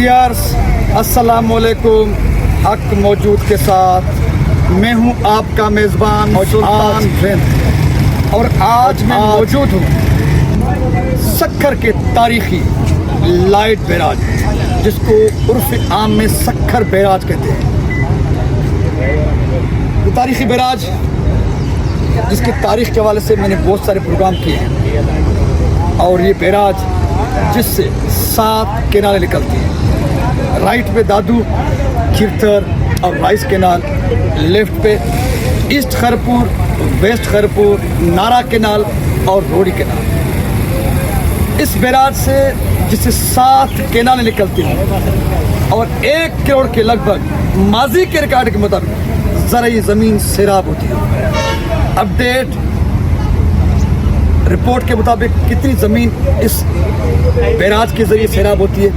Dears अस्सलाम वालेकुम। हक मौजूद के साथ मैं हूं आपका मेज़बान सुल्तान हिंद और आज मैं मौजूद हूं सक्खर के तारीखी लाइट बैराज जिसको उर्फ आम में सक्खर बैराज कहते हैं। ये तारीखी बैराज जिसकी तारीख के हवाले से मैंने बहुत सारे प्रोग्राम किए हैं और ये बैराज जिससे 7 केनालें निकलती हैं। राइट पे दादू, खिरथर और राइस केनाल, लेफ्ट पे ईस्ट खरपुर, वेस्ट खरपुर, नारा केनाल और रोडी केनाल। इस बैराज से जिससे 7 केनालें निकलती हैं और 1 करोड़ के लगभग माजी के रिकॉर्ड के मुताबिक ज़राई ज़मीन सैराब होती है। अपडेट रिपोर्ट के मुताबिक कितनी ज़मीन इस बैराज के ज़रिए सैराब होती है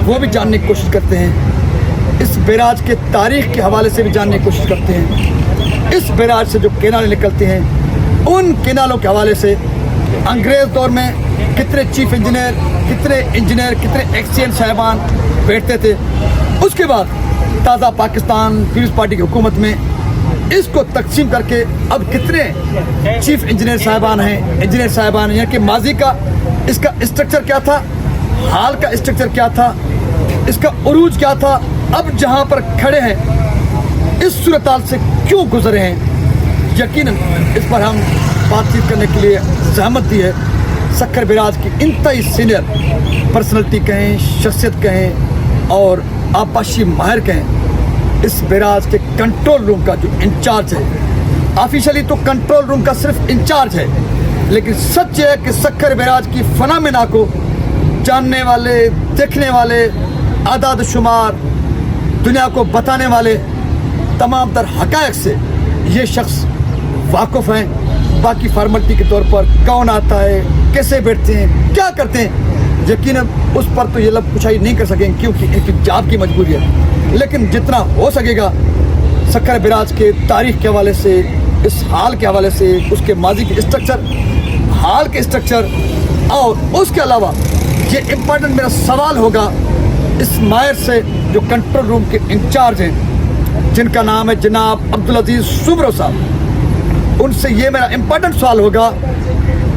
वो भी जानने की कोशिश करते हैं। इस बैराज के तारीख़ के हवाले से भी जानने की कोशिश करते हैं। इस बैराज से जो केनालें निकलते हैं उन केनालों के हवाले से अंग्रेज़ दौर में कितने चीफ इंजीनियर, कितने एक्सचेंज साहिबान बैठते थे। उसके बाद ताज़ा पाकिस्तान पीपल्स पार्टी की हुकूमत में इसको तकसीम करके अब कितने चीफ इंजीनियर साहिबान हैं यानी कि माजी का इसका स्ट्रक्चर क्या था, हाल का स्ट्रक्चर क्या था, इसका उरूज क्या था, अब जहाँ पर खड़े हैं इस सूरताल से क्यों गुजरे हैं। यकीनन इस पर हम बातचीत करने के लिए सहमत दी है सक्खर बैराज की इंतहाई सीनियर पर्सनैलिटी कहें, शख्सियत कहें और आपाशी माहिर कहें। इस बैराज के कंट्रोल रूम का जो इंचार्ज है, ऑफिशियली तो कंट्रोल रूम का सिर्फ इंचार्ज है, लेकिन सच है कि सक्खर बैराज की फनामिना को जानने वाले, देखने वाले, आदाद शुमार दुनिया को बताने वाले तमाम तर हक़ाइक़ से ये शख्स वाक़िफ़ हैं। बाकी फार्मलिटी के तौर पर कौन आता है, कैसे बैठते हैं, क्या करते हैं, यकीनन उस पर तो ये लब कुछाई नहीं कर सकेंगे क्योंकि इनकी जॉब की मजबूरी है। लेकिन जितना हो सकेगा सक्खर बैराज के तारीख़ के हवाले से, इस हाल के हवाले से, उसके माजी के स्ट्रक्चर, हाल के स्ट्रक्चर और उसके अलावा ये इम्पोर्टेंट मेरा सवाल होगा इस माहिर से जो कंट्रोल रूम के इंचार्ज हैं जिनका नाम है जनाब अब्दुल अजीज़ सुब्रो साहब। उनसे ये मेरा इम्पोर्टेंट सवाल होगा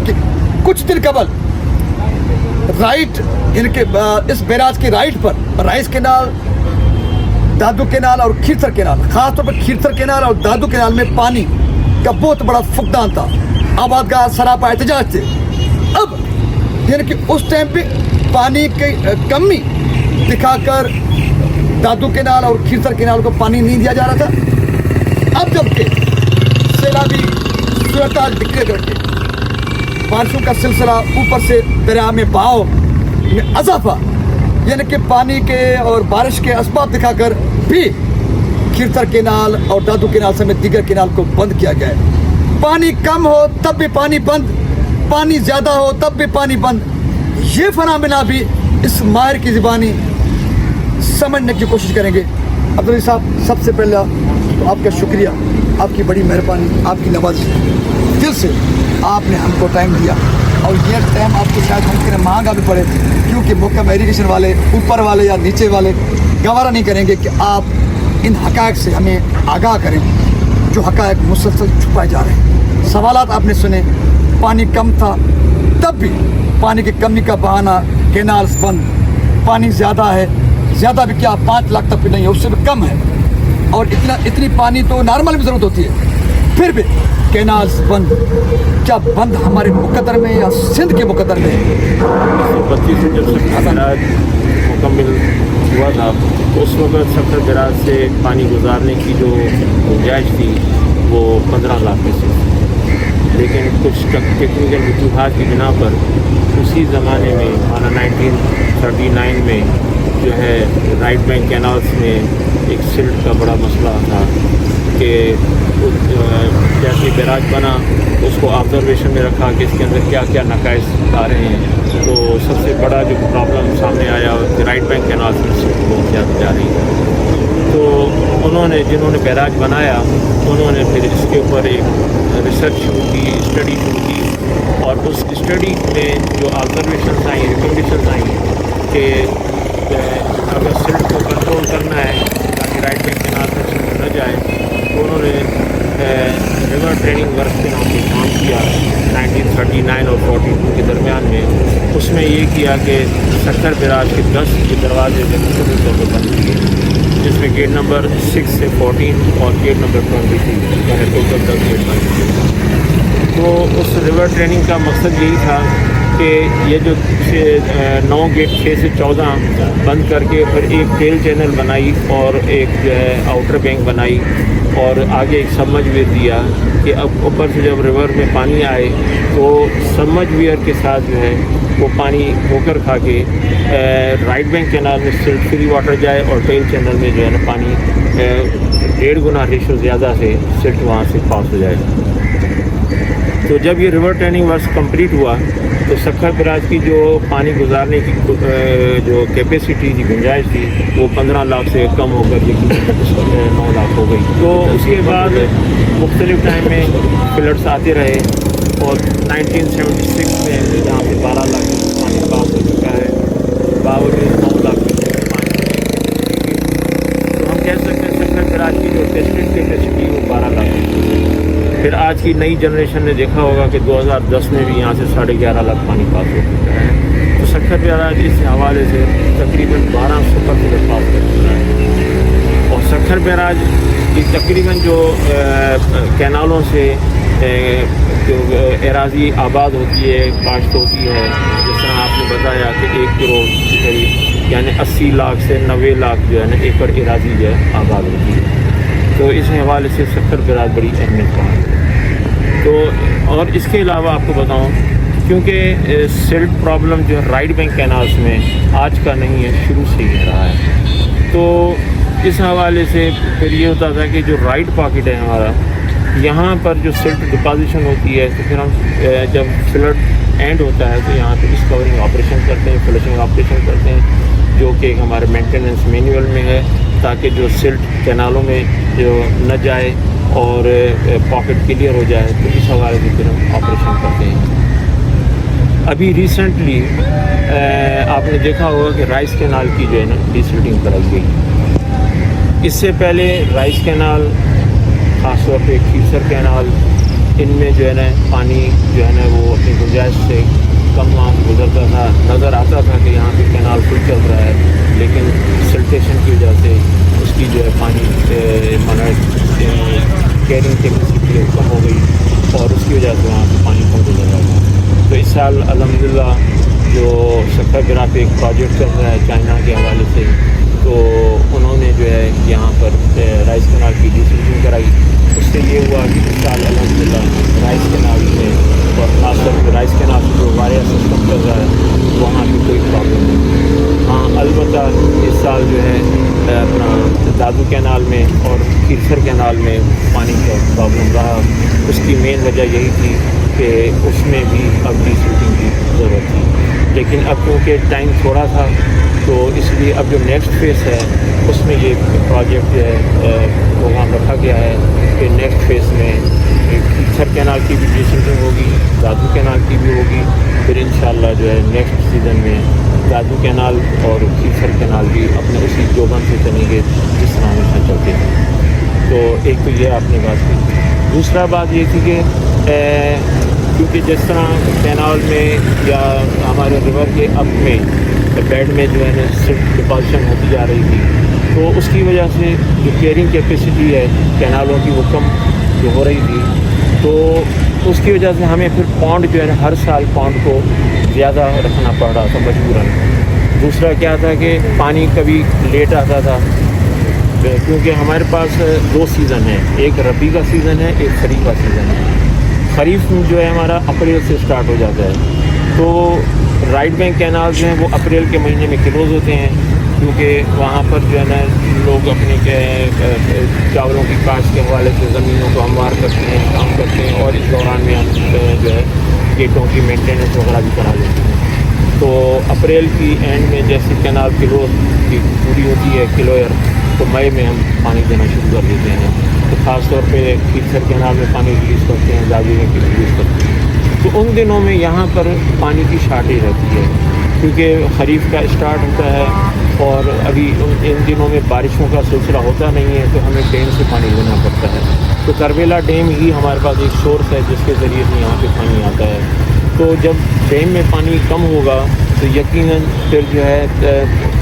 कि कुछ दिन कबल राइट इनके इस बैराज के राइट पर राइस केनाल, दादू केनाल और खिरथर केनाल, ख़ास तौर पर खिरथर केनाल और दादू केनाल में पानी का बहुत बड़ा फुकदान था, आबादगाह सरापा एहतजाज थे। अब यानी कि उस टाइम पे पानी की कमी दिखाकर दादू केनाल और खिरथर केनाल को पानी नहीं दिया जा रहा था। अब जबकि सैलाबी सूरताल दिखने करके बारिशों का सिलसिला ऊपर से दरिया में बहाव में अजाफा यानी कि पानी के और बारिश के असबाब दिखाकर भी खिरथर केनाल और दादू केनाल समेत दीगर केनाल को बंद किया गया है। पानी कम हो तब भी पानी बंद, पानी ज़्यादा हो तब भी पानी बंद। ये फनामिना भी इस माहिर की ज़बानी समझने की कोशिश करेंगे। अब्दुल साहब, सबसे पहला तो आपका शुक्रिया, आपकी बड़ी मेहरबानी, आपकी नवाज़ी, दिल से आपने हमको टाइम दिया और ये टाइम आपको शायद मुमकिन महंगा भी पड़े क्योंकि मुकम एरीगेशन वाले, ऊपर वाले या नीचे वाले गवारा नहीं करेंगे कि आप इन हक़ाइक़ से हमें आगाह करें जो हक़ाइक़ मुसलसल छुपाए जा रहे हैं। सवालात आपने सुने, पानी कम था तब भी पानी की कमी का बहाना केनाल्स बंद, पानी ज़्यादा है, ज़्यादा भी क्या 5 लाख तक भी नहीं है, उससे भी कम है और इतनी पानी तो नॉर्मल भी ज़रूरत होती है, फिर भी केनाल्स बंद। क्या बंद हमारे मुकद्दर में या सिंध के मुकद्दर में? 25 से जब सक्खर बैराज मुकम्मल हुआ था उस वक्त सक्खर बैराज से पानी गुजारने की जो गुंजाइश थी वो 15 लाख में से, लेकिन कुछ टेक्निकल वजूहात की बिना पर उसी ज़माने में माना 1939 में जो है राइट बैंक कैनाल्स में एक सिल्ट का बड़ा मसला था कि जैसे बैराज बना उसको ऑब्जर्वेशन में रखा कि इसके अंदर क्या क्या नकाइस आ रहे हैं। तो सबसे बड़ा जो प्रॉब्लम सामने आया कि राइट बैंक कैनाल में सिल्ट बहुत ज़्यादा जा रही है। तो जिन्होंने बैराज बनाया उन्होंने फिर इसके ऊपर एक रिसर्च शुरू की, स्टडी शुरू की और उस स्टडी में जो ऑब्जर्वेशन आई, रिकमेंडेशन आई कि रिवर ट्रेनिंग वर्क के नाम से काम किया 1939 और 42 के दरमियान में, उसमें ये किया कि 70 बैराज के 10 के दरवाजे जो मुकम्मल तौर पर बंद किए, जिसमें गेट नंबर 6 से 14 और गेट नंबर 22 यानी टोटल 10 गेट बंद किए। तो उस रिवर ट्रेनिंग का मकसद यही था कि ये जो 9 गेट 6 से 14 बंद करके फिर एक टेल चैनल बनाई और एक जो है आउटर बैंक बनाई और आगे एक सबमर्जवियर दिया कि अब ऊपर से जब रिवर में पानी आए तो सबमर्जवियर के साथ जो है वो पानी होकर खा के राइट बैंक कैनाल में सिल्ट फ्री वाटर जाए और टेल चैनल में जो है ना पानी 1.5 गुना रेशो ज़्यादा से सिल्ट वहाँ से पास हो जाए। तो जब ये रिवर ट्रेनिंग वर्क कंप्लीट हुआ तो सक्खर बैराज की जो पानी गुजारने की जो कैपेसिटी थी, गुंजाइश थी, वो 15 लाख से कम होकर के 9 लाख हो गई। तो उसके बाद मुख्तलिफ टाइम में फ्लड्स आते रहे और 1976 में जहाँ पे 12 लाख पानी पास हो चुका है, बावजूद 9 लाख तो हम कह सकते हैं सक्खर बैराज की जो टेस्टेड कैपेसिटी वो 12 लाख है। फिर आज की नई जनरेशन ने देखा होगा कि 2010 में भी यहाँ से 11.5 लाख पानी पास हो चुका है। तो सक्खर बैराज इस हवाले से तकरीबन 1200 पर फ्लड पास कर चुका है। और सक्खर बैराज की तकरीबन जो कैनालों से जो एराजी आबाद होती है, काश्त होती है, जिस तरह आपने बताया कि 1 करोड़ के करीब यानी 80 लाख से 90 लाख जो है ना एकड़ एराजी जो है आबाद होती है। तो इस हवाले से सक्खर बैराज बड़ी अहमियत का है। तो और इसके अलावा आपको बताऊं, क्योंकि सिल्ट प्रॉब्लम जो है राइट बैंक कैनाल्स में आज का नहीं है, शुरू से ही रहा है। तो इस हवाले से फिर ये होता था कि जो राइट पॉकेट है हमारा, यहाँ पर जो सिल्ट डिपोजिशन होती है, तो फिर हम जब फ्लड एंड होता है तो यहाँ पे डिस्कवरिंग ऑपरेशन करते हैं, फ्लशिंग ऑपरेशन करते हैं, जो कि हमारे मेंटेनेंस मैनुअल में है, ताकि जो सिल्ट कैनालों में जो न जाए और पॉकेट क्लियर हो जाए। तो इस हवाले से फिर हम ऑपरेशन करते हैं। अभी रिसेंटली आपने देखा होगा कि राइस कैनाल की जो है ना डिसिल्टिंग कराई गई। इससे पहले राइस कैनाल, ख़ासतौर पे खीसर कैनाल, इनमें जो है ना पानी जो है ना वो अपनी गुंजाइश से कम वहाँ से गुजरता था। नज़र आता था कि यहाँ पे कैनाल फुल चल रहा है, लेकिन सिल्टेशन की वजह से उसकी जो है पानी कैरिंग कैपेसिटी कम हो गई और उसकी वजह से वहाँ से पानी कम गुजर रहा था। तो इस साल अल्हम्दुलिल्लाह जो सक्खर बैराज पे एक प्रोजेक्ट चल रहा है चाइना के हवाले से, तो उन्होंने जो है यहाँ पर राइस कैनाल की डिसिल्टिंग कराई। उससे ये हुआ कि इस साल अल्हम्दुलिल्लाह राइस कैनाल में और खासतौर पर राइस कैनाल में जो वायर सिस्टम चल रहा है वहाँ की कोई प्रॉब्लम नहीं। हाँ, अलबत्ता इस साल जो है अपना दादू कैनाल में और खीरसर कैनाल में पानी का प्रॉब्लम रहा। उसकी मेन वजह यही थी कि उसमें भी अब डिसिल्टिंग की ज़रूरत थी, लेकिन अब क्योंकि टाइम थोड़ा था तो इसलिए अब जो नेक्स्ट फेज़ है उसमें ये प्रोजेक्ट जो है प्रोग्राम रखा गया है कि नेक्स्ट फेज़ में खीरसर कैनाल की भी डिसिल्टिंग होगी, दादू कैनाल की भी होगी। फिर इंशाअल्लाह जो है नेक्स्ट सीज़न में दादू कैनाल और खीसर कैनाल भी अपने उसी जोबन से चलेंगे जिस तरह हमेशा चलते हैं। तो एक तो ये आपने बात की। दूसरा बात ये थी कि क्योंकि जिस तरह कैनाल में या हमारे रिवर के अप में बेड में जो है ना सिल्ट डिपोजिशन होती जा रही थी, तो उसकी वजह से जो कैरिंग कैपेसिटी है कैनालों की वो कम जो हो रही थी, तो उसकी वजह से हमें फिर पॉन्ड जो है ना हर साल पॉन्ड को ज़्यादा रखना पड़ रहा था मजबूरन। दूसरा क्या था कि पानी कभी लेट आता था, क्योंकि हमारे पास 2 सीज़न है, एक रबी का सीज़न है, एक खरीफ का सीज़न है। खरीफ में जो है हमारा अप्रैल से स्टार्ट हो जाता है, तो राइट बैंक कैनाल जो हैं वो अप्रैल के महीने में क्लोज़ होते हैं, क्योंकि वहाँ पर जो है ना लोग अपने चावलों की काश्त के हवाले से ज़मीनों को हमवार करते हैं, काम करते हैं, और इस दौरान में हम जो है गेटों की मेंटेनेंस वगैरह भी करा लेते हैं। तो अप्रैल की एंड में जैसे कैनाल क्लोज की पूरी होती है क्लोयर, तो मई में हम पानी देना शुरू कर देते हैं। तो ख़ास तौर पे खीसर कैनाल में पानी रिलीज़ करते हैं, दादू में रिलीज़ करते हैं। तो उन दिनों में यहाँ पर पानी की शार्टेज रहती है, क्योंकि खरीफ का स्टार्ट होता है اور ابھی ان دنوں میں بارشوں کا سلسلہ ہوتا نہیں ہے تو ہمیں ڈیم سے پانی لینا پڑتا ہے. تو کربیلا ڈیم ہی ہمارے پاس ایک سورس ہے جس کے ذریعے سے یہاں پہ پانی آتا ہے. تو جب ڈیم میں پانی کم ہوگا تو یقیناً پھر جو ہے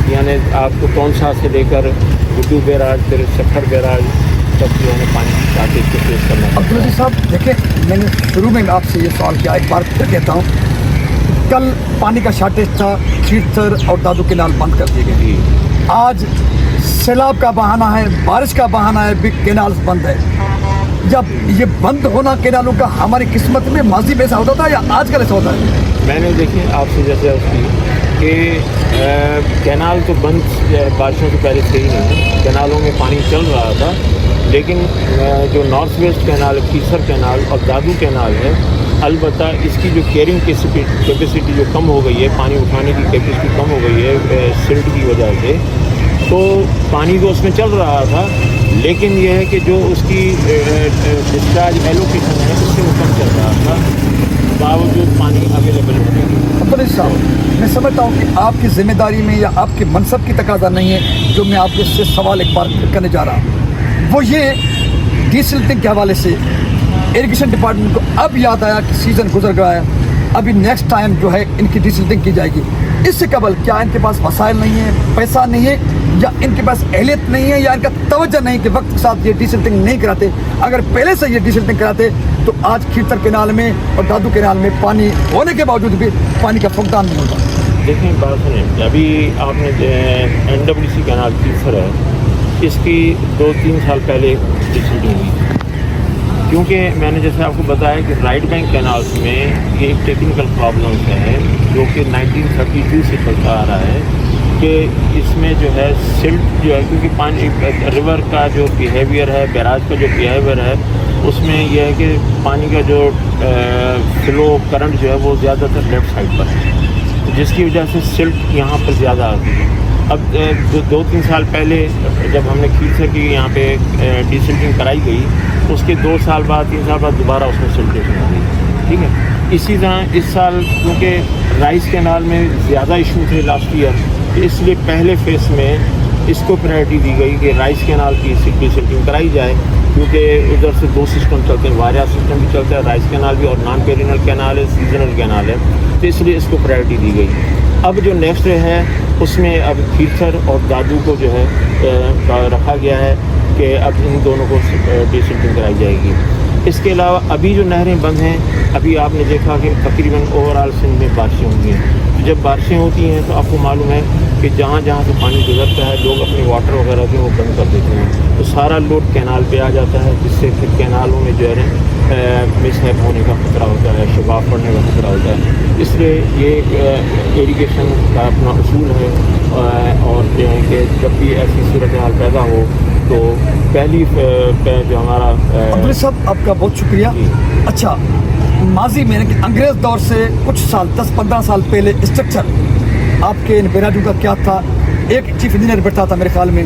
یعنی آپ کو کونسا سے لے کر گڈو بیراج پھر شکھر بیراج تک جو ہے پانی کی شارٹیج کو فیس کرنا پڑتا ہے. عبدالعزیز صاحب دیکھیں، میں نے شروع میں آپ سے یہ سوال کیا، ایک بار پھر کہتا ہوں، کل پانی کا شارٹیج تھا، کھیرتھر اور دادو کینال بند کر دیے گئے. جی آج سیلاب کا بہانہ ہے، بارش کا بہانہ ہے، بھی کینالز بند ہے. جب یہ بند ہونا کینالوں کا ہماری قسمت میں ماضی میں ایسا ہوتا تھا یا آج کل ایسا ہوتا ہے؟ میں نے دیکھیں آپ سے جیسے عرض کی کہ کینال تو بند بارشوں سے پہلے تھے ہی نہیں، کینالوں میں پانی چل رہا تھا، لیکن جو نارتھ ویسٹ کینال کیسر کینال اور دادو کینال ہے، البتہ اس کی جو کیرنگ کیپیسٹی جو کم ہو گئی ہے، پانی اٹھانے کی کیپیسٹی کم ہو گئی ہے سلٹ کی وجہ سے، تو پانی تو اس میں چل رہا تھا، لیکن یہ ہے کہ جو اس کی ڈسچارج ایلوکیشن ہے اس سے وہ کم چل رہا تھا، باوجود پانی اویلیبل ہونے کی. عبدالعزیز صاحب، میں سمجھتا ہوں کہ آپ کی ذمہ داری میں یا آپ کے منصب کی تقاضا نہیں ہے جو میں آپ سے سوال ایک بار کرنے جا رہا ہوں، وہ یہ ڈی سلٹنگ کے حوالے سے اریگیشن ڈپارٹمنٹ کو اب یاد آیا کہ سیزن گزر گیا ہے، ابھی نیکسٹ ٹائم جو ہے ان کی ڈی سلٹنگ کی جائے گی. اس سے قبل کیا ان کے پاس وسائل نہیں ہے، پیسہ نہیں ہے، یا ان کے پاس اہلیت نہیں ہے، یا ان کا توجہ نہیں کہ وقت کے ساتھ یہ ڈی سلٹنگ نہیں کراتے؟ اگر پہلے سے یہ ڈی سلٹنگ کراتے تو آج کھیرتھر کینال میں اور دادو کینال میں پانی ہونے کے باوجود بھی پانی کا فقدان نہیں ہوتا. دیکھیں بات سنیں، ابھی آپ نے NWC کینال کیسر ہے، اس کی 2-3 سال پہلے ڈی سلٹنگ ہوئی تھی، کیونکہ میں نے جیسے آپ کو بتایا کہ رائٹ بینک کینالز میں یہ ایک ٹیکنیکل پرابلمس ہے جو کہ 1932 سے چلتا آ رہا ہے کہ اس میں جو ہے سلٹ جو ہے، کیونکہ پانی ریور کا جو بیہیویئر ہے، بیراج کا جو بیہیویئر ہے، اس میں یہ ہے کہ پانی کا جو فلو کرنٹ جو ہے وہ زیادہ تر لیفٹ سائڈ پر ہے، جس کی وجہ سے سلٹ یہاں پر زیادہ آتی ہے. اب 2-3 سال پہلے جب ہم نے کھیرتھر کی یہاں پہ ڈی سلٹنگ کرائی گئی، اس کے 2 سال بعد 3 سال بعد دوبارہ اس میں سلٹیشن ہو گئی. ٹھیک ہے، اسی طرح اس سال کیونکہ رائس کینال میں زیادہ ایشو تھے لاسٹ ایئر، اس لیے پہلے فیس میں اس کو پرائرٹی دی گئی کہ رائس کینال کی ڈی سلٹنگ کرائی جائے، کیونکہ ادھر سے 2 سسٹم چلتے ہیں، واریا سسٹم بھی چلتا ہے، رائس کینال بھی، اور نان پیرینل کینال ہے، سیزنل کینال ہے، تو اس لیے اس کو پرائرٹی دی گئی. اب جو نیکسٹ ہے اس میں اب کھیرتھر اور دادو کو جو ہے رکھا گیا ہے کہ اب ان دونوں کو ڈی سلٹنگ کرائی جائے گی. اس کے علاوہ ابھی جو نہریں بند ہیں، ابھی آپ نے دیکھا کہ تقریباً اوور آل سندھ میں بارشیں ہوئی ہیں. جب بارشیں ہوتی ہیں تو آپ کو معلوم ہے کہ جہاں جہاں سے پانی گزرتا ہے لوگ اپنے واٹر وغیرہ کے وہ بند کر دیتے ہیں، تو سارا لوڈ کینال پہ آ جاتا ہے، جس سے پھر کینالوں میں جو ہے مس ہیپ ہونے کا خطرہ ہوتا ہے، شگاف پڑنے کا خطرہ ہوتا ہے. اس لیے یہ ایریگیشن کا اپنا اصول ہے، اور جو ہے کہ جب بھی ایسی صورتحال پیدا ہو تو پہلی جو ہمارا عبدالعزیز صاحب آپ کا بہت شکریہ. اچھا، ماضی میں کہ انگریز دور سے کچھ سال 10-15 سال پہلے اسٹرکچر آپ کے بیراجوں کا کیا تھا؟ ایک چیف انجینئر بیٹھا تھا میرے خیال میں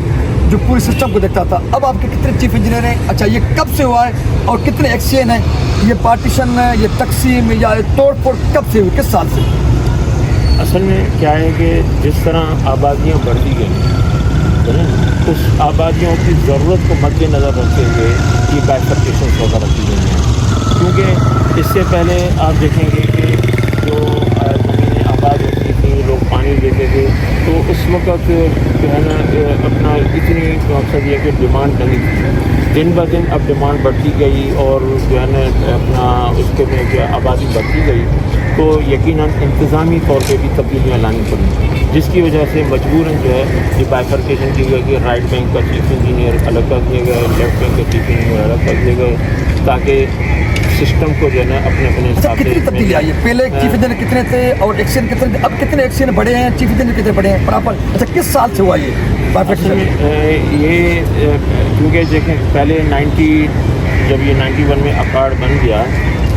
جو پورے سسٹم کو دیکھتا تھا. اب آپ کے کتنے چیف انجینئر ہیں؟ اچھا، یہ کب سے ہوا ہے اور کتنے ایکسین ہیں؟ یہ پارٹیشن ہے، یہ تقسیم یا توڑ پھوڑ کب سے ہوئی، کس سال سے؟ اصل میں کیا ہے کہ جس طرح آبادیاں بڑھتی گئیں، اس آبادیوں کی ضرورت کو مد نظر رکھتے ہوئے یہ بائفرکیشنز وغیرہ کی گئی ہیں. کیونکہ اس سے پہلے آپ دیکھیں گے کہ جو زمینیں آباد ہوتی تھیں، لوگ پانی دیتے تھے، تو اس وقت جو ہے نا اپنا اتنی مقصد یہ کہ ڈیمانڈ نہیں تھی. دن بہ دن اب ڈیمانڈ بڑھتی گئی اور جو ہے نا اپنا اس کے میں جو آبادی بڑھتی گئی، تو یقیناً انتظامی طور پہ بھی تبدیلیاں لانی پڑیں، جس کی وجہ سے مجبوراً جو ہے یہ بائفرکیشن کی گئی کہ رائٹ بینک کا چیف انجینئر الگ کر دیے گئے، لیفٹ بینک کا چیف انجینئر الگ کر دیے گئے، تاکہ سسٹم کو جو ہے نا اپنے حساب سے. کتنی تبدیلی آئی ہے؟ پہلے چیف انجینئر کتنے تھے اور ایکشن کتنے تھے؟ اب کتنے ایکشن بڑے ہیں، چیف انجینئر کتنے بڑے ہیں پراپر؟ اچھا، کس سال سے ہوا یہ بائفرکیشن؟ یہ کیونکہ دیکھیں پہلے جب یہ 91 میں اکاڑ بن گیا،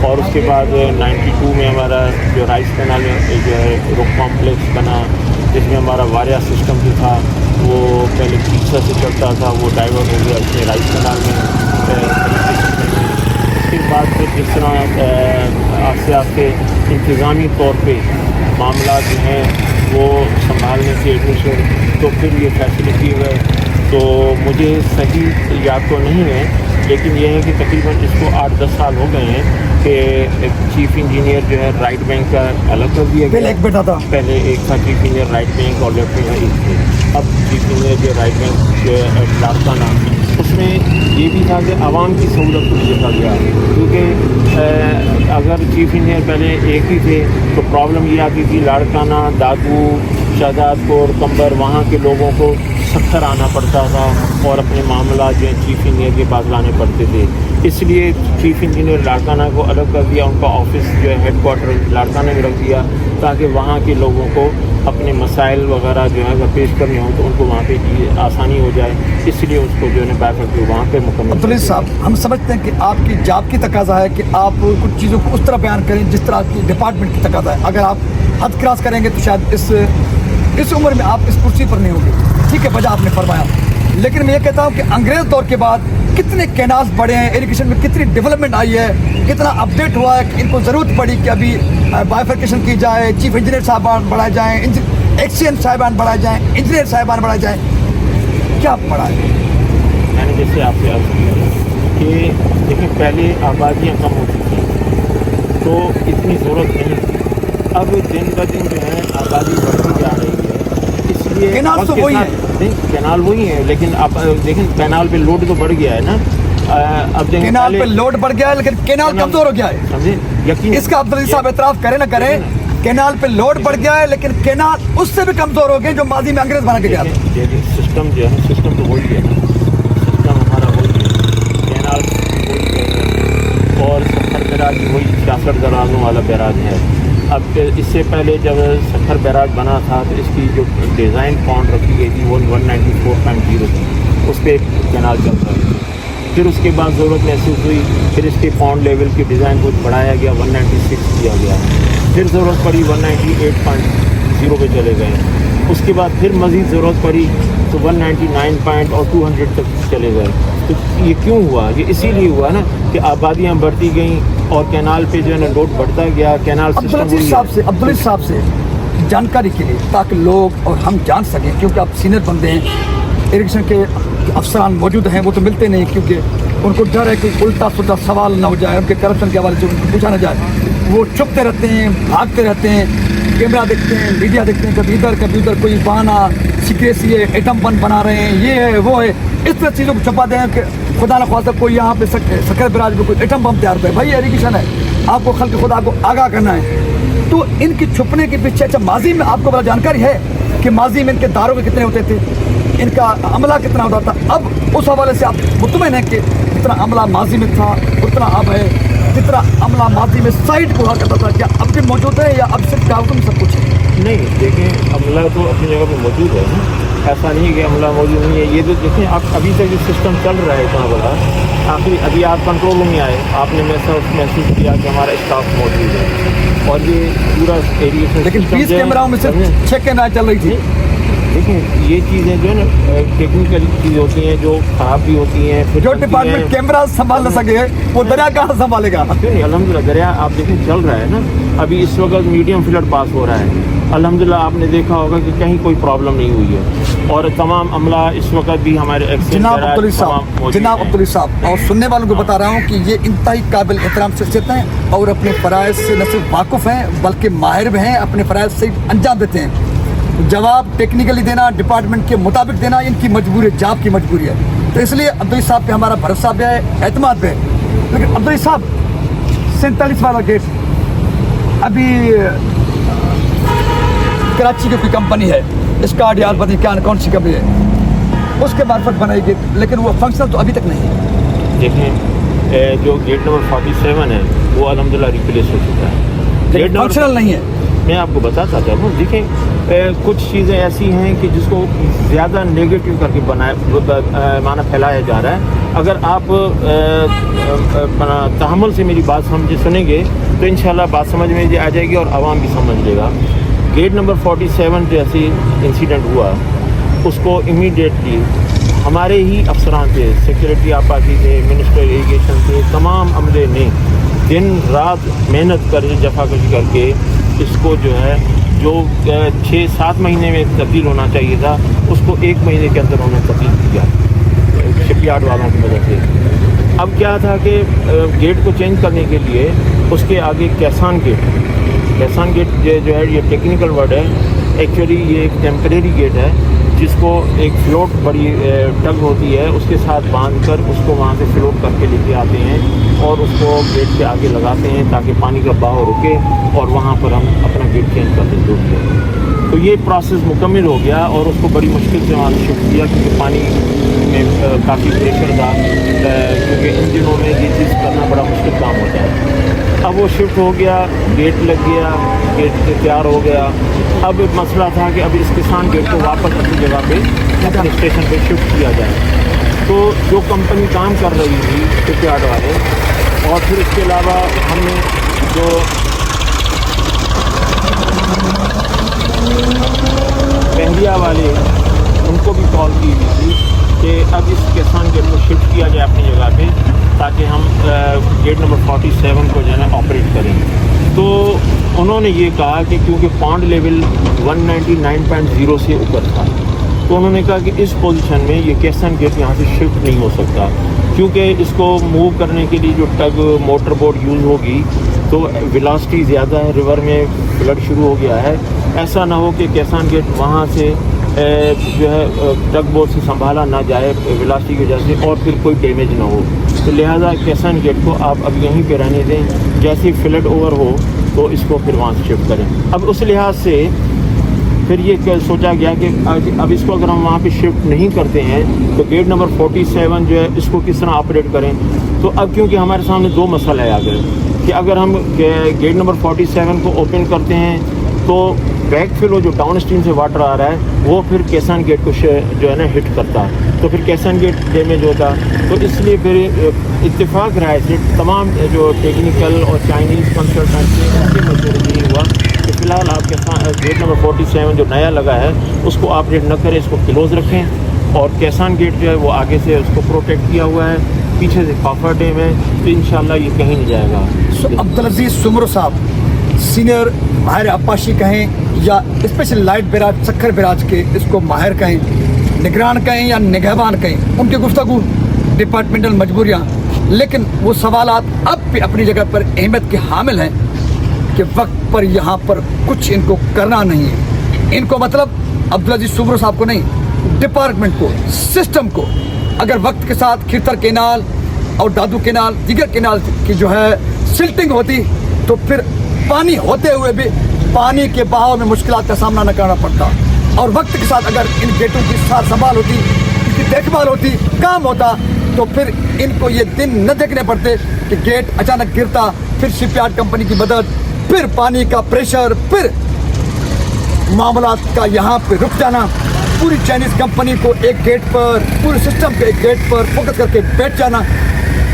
اور اس کے بعد 92 میں ہمارا جو رائس کینال میں جو ہے رک کمپلیکس بنا، جس میں ہمارا واریا سسٹم جو تھا وہ پہلے کیسر سے چلتا تھا، وہ ڈائیورٹ ہو گیا اس میں رائس کینال میں. اس کے بعد پھر جس طرح آہستہ آہستہ انتظامی طور پہ معاملات جو ہیں وہ संभालने से एडमिशन, तो फिर ये फैसिलिटी है। तो मुझे सही याद तो नहीं है, लेकिन ये है कि तकरीबन इसको 8-10 साल हो गए हैं कि चीफ इंजीनियर जो है राइट बैंक का अलग कर दिया पहले एक बैठा था, पहले एक था चीफ इंजीनियर राइट बैंक और लेफ्ट बैंक एक थे। अब चीफ इंजीनियर जो राइट बैंक जो है लाड़काना, उसमें ये भी था कि आवाम की सहूलत को देखा गया, क्योंकि अगर चीफ इंजीनियर पहले एक ही थे तो प्रॉब्लम ये आती थी लाड़काना, दादू, शाहजादपुर, कंबर, वहाँ के लोगों को सत्तर आना पड़ता था और अपने मामला जो है चीफ इंजीनियर के पास लाने पड़ते थे। इसलिए चीफ इंजीनियर लाड़काना को अलग कर दिया, उनका ऑफिस जो है हेड क्वार्टर लाड़काना में रख दिया, ताकि वहाँ के लोगों को अपने मसाइल वगैरह जो है अगर पेश करने हो तो उनको वहाँ पे आसानी हो जाए, इसलिए उसको जो है बैक करके वहाँ पे मुकम्मल। अब्दुल साहब, हम समझते हैं कि आपकी जॉब की तकाजा है कि आप कुछ चीज़ों को उस तरह बयान करें जिस तरह की डिपार्टमेंट की तकाजा है। अगर आप हद क्रॉस करेंगे तो शायद इस उम्र में आप इस कुर्सी पर नहीं होंगे। ठीक है, वजह आपने फरमाया, लेकिन मैं ये कहता हूँ कि अंग्रेज़ दौर के बाद कितने कैनाल्स बढ़े हैं, इरिगेशन में कितनी डेवलपमेंट आई है, कितना अपडेट हुआ है कि इनको ज़रूरत पड़ी कि अभी बाइफर्केशन की जाए, चीफ इंजीनियर साहबान बढ़ाए जाएँ, एक्सीएन साहबान बढ़ाए जाएँ, इंजीनियर साहबान बढ़ाए जाएँ। क्या पड़ा है? मैंने जैसे आपसे अर्ज किया कि देखिए पहले आबादियाँ कम होती थी तो इतनी ज़रूरत नहीं थी, अब दिन ब दिन जो है आबादी बढ़ती जा रही है, इसलिए कैनाल तो वही है, नहीं कैनाल वही है, लेकिन अब लेकिन कैनाल पे लोड तो बढ़ गया है ना। अब कैनाल पे लोड बढ़ गया है, लेकिन कैनाल कमजोर हो गया है, समझे? यकीन इसका अब्दुल साहब एतराफ़ करें ना करें, कैनाल पे लोड बढ़ गया है, लेकिन कैनाल उससे भी कमजोर हो गए जो माजी में अंग्रेज बना के गया था। सिस्टम जो है सिस्टम तो वही है, सिस्टम हमारा वही है, कैनाल वही है और सत्तर बैराज वही 66 दराजों वाला बैराज है। अब इससे पहले जब सत्तर बैराज बना था तो इसकी जो डिज़ाइन पॉन्ड रखी गई थी वो 194.0 थी, उस पर कैनाल चल रहा था। फिर उसके बाद ज़रूरत महसूस हुई, फिर इसके पॉन्ड लेवल की डिज़ाइन को बढ़ाया गया, 196 किया गया, फिर ज़रूरत पड़ी 198.0 पे चले गए, उसके बाद फिर मज़ीद ज़रूरत पड़ी तो 199 और 200 तक चले गए। तो ये क्यों हुआ? ये इसीलिए हुआ ना कि आबादियाँ बढ़ती गईं और कैनाल पे जो है ना लोड बढ़ता गया। कैनाल अब्दुल साहब से जानकारी के लिए, ताकि लोग और हम जान सकें, क्योंकि आप सीनियर बंदे हैं, इरिगेशन के अफसरान मौजूद हैं, वो तो मिलते नहीं क्योंकि उनको डर है कि उल्टा सुल्टा सवाल ना हो जाए, उनके करप्शन के हवाले से उनको पूछा ना जाए, वो छुपते रहते हैं, भागते रहते हैं, कैमरा देखते हैं, मीडिया देखते हैं, कभी इधर कोई बहाना, सिक्रेसी है, एटम बम बना रहे हैं, ये है वो है, इस तरह चीज़ों को छुपा दें कि खुदा न ख्वास्ता कोई यहाँ पे सकर बराज में कोई एटम बम तैयार करे। भाई इरिगेशन है, आपको खल्क खुदा को आगाह करना है। तो इनकी छुपने के पीछे, अच्छा माजी में आपको बड़ा जानकारी है कि माजी में इनके दारों के कितने होते थे, इनका अमला कितना होता था? अब उस हवाले से आप मुतमईन हैं कि जितना अमला माजी में था उतना अब है, जितना अमला माजी में साइड को हुआ करता था, क्या अब भी मौजूद है या अब सिर्फ कागज में सब कुछ है? नहीं, देखें अमला तो अपनी जगह पे मौजूद है, ऐसा नहीं है कि अमला मौजूद नहीं है। ये तो देखें आप अभी तक जो सिस्टम चल रहा है इतना बड़ा, आखिर अभी आप कंट्रोल रूम में आए, आपने महसूस किया कि हमारा स्टाफ मौजूद है और ये पूरा एरिया, लेकिन 20 कैमराओं में सिर्फ 6 कैमरा चल रही थी। देखिए ये चीज़ें जो है ना टेक्निकल चीज़ होती हैं जो ख़राब भी होती हैं, फिर जो डिपार्टमेंट कैमरा संभाल न सके वो दरिया कहाँ संभालेगा? क्यों नहीं, अल्हम्दुलिल्लाह दरिया आप देखें चल रहा है ना, अभी इस वक्त मीडियम फ्लड पास हो रहा है, अल्हम्दुलिल्लाह आपने देखा होगा कि कहीं कोई प्रॉब्लम नहीं हुई है और तमाम अमला इस वक्त भी हमारे जनाब अब्दुल साहब और सुनने वालों को बता रहा हूँ कि ये इंतहाई काबिल एहतराम शख्सियत हैं और अपने फ़राइज़ से न सिर्फ वाकुफ़ हैं बल्कि माहिर भी हैं, अपने फ़राइज़ से अंजाम देते हैं। जवाब टेक्निकली देना, डिपार्टमेंट के मुताबिक देना इनकी मजबूरी है, जॉब की मजबूरी है। तो इसलिए अब्दुल साहब पे हमारा भरोसा भी है, एतमाद भी है। लेकिन अब्दुल साहब 47 वाला गेट, अभी कराची की कोई कंपनी है, स्कार्ड यार पता क्या कौन सी कंपनी है, उसके मार्फत बनाई गेट, लेकिन वो फंक्शनल तो अभी तक नहीं है। देखें जो गेट नंबर 47 है वो अल्हम्दुलिल्लाह रिप्लेस हो चुका है, गेट फंक्शनल नहीं है। मैं आपको बताता हूँ, देखें कुछ चीज़ें ऐसी हैं कि जिसको ज़्यादा नेगेटिव करके माना फैलाया जा रहा है। अगर आप तहम्मुल से मेरी बात सुनेंगे तो इंशाल्लाह बात समझ में आ जाएगी और आवाम भी समझ लेगा। गेट नंबर 47 जैसे इंसिडेंट हुआ उसको इमीडिएटली हमारे ही अफसरान थे, सेक्रेटरी आपाकी थे, मिनिस्टर इरीगेशन थे, तमाम अमले ने दिन रात मेहनत कर जफाकशी करके इसको जो है جو 6-7 مہینے میں تبدیل ہونا چاہیے تھا اس کو 1 مہینے کے اندر انہوں نے تبدیل کیا شپ یارڈ والوں کی مدد سے. اب کیا تھا کہ گیٹ کو چینج کرنے کے لیے اس کے آگے کیسان گیٹ جو ہے یہ ٹیکنیکل ورڈ ہے. ایکچولی یہ ایک ٹیمپریری گیٹ ہے جس کو ایک فلوٹ بڑی ٹگ ہوتی ہے اس کے ساتھ باندھ کر اس کو وہاں سے فلوٹ کر کے لے کے آتے ہیں اور اس کو گیٹ کے آگے لگاتے ہیں تاکہ پانی کا بہاؤ رکے اور وہاں پر ہم اپنا گیٹ چینج کر دیں. تو یہ پروسیس مکمل ہو گیا اور اس کو بڑی مشکل سے وہاں سے شفٹ کیا کیونکہ پانی میں کافی پریشر تھا کیونکہ انجنوں میں یہ چیز کرنا بڑا مشکل کام ہوتا ہے. اب وہ شفٹ ہو گیا, گیٹ لگ گیا, گیٹ تیار ہو گیا. اب مسئلہ تھا کہ اب اس کسان گیٹ کو واپس اپنی جگہ پہ اپنے اسٹیشن پہ شفٹ کیا جائے. تو جو کمپنی کام کر رہی تھی شپ یارڈ والے اور پھر اس کے علاوہ ہم نے جو بحریہ والے ان کو بھی کال کی ہوئی تھی کہ اب اس کسان گیٹ کو شفٹ کیا جائے اپنی جگہ پہ تاکہ ہم گیٹ نمبر 47 کو جو ہے نا آپریٹ کریں. تو انہوں نے یہ کہا کہ کیونکہ پانڈ لیول 199.0 سے اوپر تھا تو انہوں نے کہا کہ اس پوزیشن میں یہ کیسن گیٹ یہاں سے شفٹ نہیں ہو سکتا کیونکہ اس کو موو کرنے کے لیے جو ٹگ موٹر بوٹ یوز ہوگی تو ویلاسٹی زیادہ ہے, ریور میں فلڈ شروع ہو گیا ہے. ایسا نہ ہو کہ کیسان گیٹ وہاں سے جو ہے ٹگ بوٹ سے سنبھالا نہ جائے ویلاسٹی کی وجہ سے اور پھر کوئی ڈیمیج نہ ہو. تو لہٰذا کیسن گیٹ کو آپ اب یہیں پہ رہنے دیں, جیسے فلڈ اوور ہو تو اس کو پھر وہاں سے شفٹ کریں. اب اس لحاظ سے پھر یہ سوچا گیا کہ اب اس کو اگر ہم وہاں پہ شفٹ نہیں کرتے ہیں تو گیٹ نمبر 47 جو ہے اس کو کس طرح آپریٹ کریں. تو اب کیونکہ ہمارے سامنے دو مسئلے آ گئے کہ اگر ہم گیٹ نمبر 47 کو اوپن کرتے ہیں تو بیک فلو جو ڈاؤن اسٹریم سے واٹر آ رہا ہے وہ پھر کیسان گیٹ کو جو ہے نا ہٹ کرتا تو پھر کیسان گیٹ ڈیمیج ہوتا. تو اس لیے پھر اتفاق رائے سے تمام جو ٹیکنیکل اور چائنیز کنسلٹنٹ تھے ان کے مشورے یہ ہوا کہ فی الحال آپ گیٹ نمبر 47 جو نیا لگا ہے اس کو آپریٹ نہ کریں, اس کو کلوز رکھیں اور کیسان گیٹ جو ہے وہ آگے سے اس کو پروٹیکٹ کیا ہوا ہے, پیچھے سے کافر ڈیم ہے تو انشاءاللہ یہ کہیں نہیں جائے گا. عبدالعزیز سمرو صاحب سینئر ماہر آبپاشی کہیں یا special light barrage Sukkur barrage کے اس کو ماہر کہیں, نگران کہیں یا نگہبان کہیں, ان کی گفتگو ڈپارٹمنٹل مجبوریاں, لیکن وہ سوالات اب بھی اپنی جگہ پر اہمیت کے حامل ہیں کہ وقت پر یہاں پر کچھ ان کو کرنا نہیں ہے. ان کو مطلب عبدالعزیز سمرو صاحب کو نہیں, ڈپارٹمنٹ کو, سسٹم کو. اگر وقت کے ساتھ کھرتر کینال اور دادو کینال دیگر کینال کی جو ہے سلٹنگ ہوتی تو پھر پانی ہوتے ہوئے بھی پانی کے بہاؤ میں مشکلات کا سامنا نہ کرنا پڑتا, اور وقت کے ساتھ اگر ان گیٹوں کی سار سنبھال ہوتی, ان کی دیکھ بھال ہوتی, کام ہوتا تو پھر ان کو یہ دن نہ دیکھنے پڑتے کہ گیٹ اچانک گرتا, پھر شپ یارڈ کمپنی کی مدد, پھر پانی کا پریشر, پھر معاملات کا یہاں پہ رک جانا, پوری چائنیز کمپنی کو ایک گیٹ پر, پورے سسٹم کے ایک گیٹ پر فوکس کر کے بیٹھ جانا.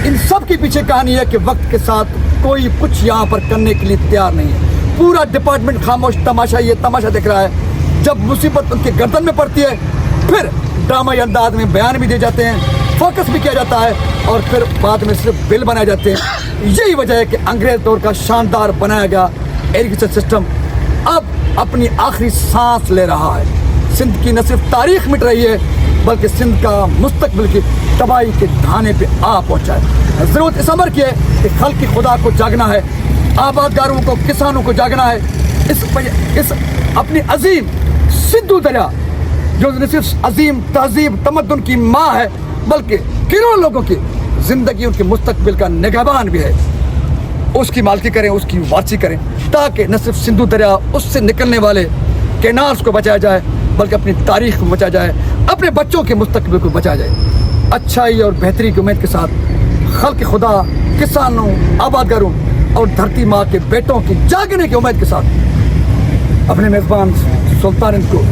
ان سب کے پیچھے کہانی ہے کہ وقت کے ساتھ کوئی کچھ یہاں پر کرنے کے لیے تیار نہیں ہے. پورا ڈپارٹمنٹ خاموش تماشا یہ تماشا دیکھ رہا ہے. جب مصیبت ان کے گردن میں پڑتی ہے پھر ڈرامائی انداز میں بیان بھی دیے جاتے ہیں, فوکس بھی کیا جاتا ہے اور پھر بعد میں صرف بل بنائے جاتے ہیں. یہی وجہ ہے کہ انگریز دور کا شاندار بنایا گیا ایریگیشن سسٹم اب اپنی آخری سانس لے رہا ہے. سندھ کی نہ صرف تاریخ مٹ رہی ہے بلکہ سندھ کا مستقبل کی تباہی کے دھانے پہ آ پہنچا ہے. ضرورت اس امر کی ہے کہ خلق خدا کو جاگنا ہے, آبادکاروں کو, کسانوں کو جاگنا ہے. اس اپنی عظیم سندھو دریا جو نہ صرف عظیم تہذیب تمدن کی ماں ہے بلکہ کروڑوں لوگوں کی زندگی, ان کے مستقبل کا نگہبان بھی ہے, اس کی مالکی کریں, اس کی وارثی کریں تاکہ نہ صرف سندھو دریا, اس سے نکلنے والے کینالز کو بچایا جائے بلکہ اپنی تاریخ کو بچایا جائے, اپنے بچوں کے مستقبل کو بچایا جائے. اچھائی اور بہتری کی امید کے ساتھ خلق خدا, کسانوں, آبادکاروں اور دھرتی ماں کے بیٹوں کی جاگنے کی امید کے ساتھ اپنے میزبان سلطان ہند کو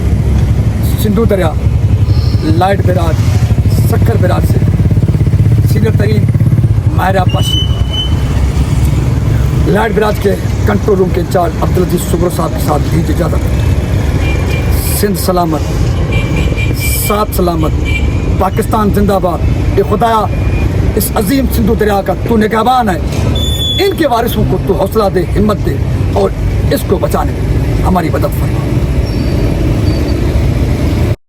سندھو دریا لائٹ بیراج سکھر بیراج سے سینئر ترین ماہر آبپاشی لائٹ بیراج کے کنٹرول روم کے انچارج عبدالعزیز سمرو صاحب کے ساتھ دیجیے اجازت. سندھ سلامت, ساتھ سلامت, پاکستان زندہ باد. اے خدایا اس عظیم سندھو دریا کا تو نگہبان ہے, ان کے وارثوں کو تو حوصلہ دے, ہمت دے اور اس کو بچانے دے. ہماری مدد فرمائے.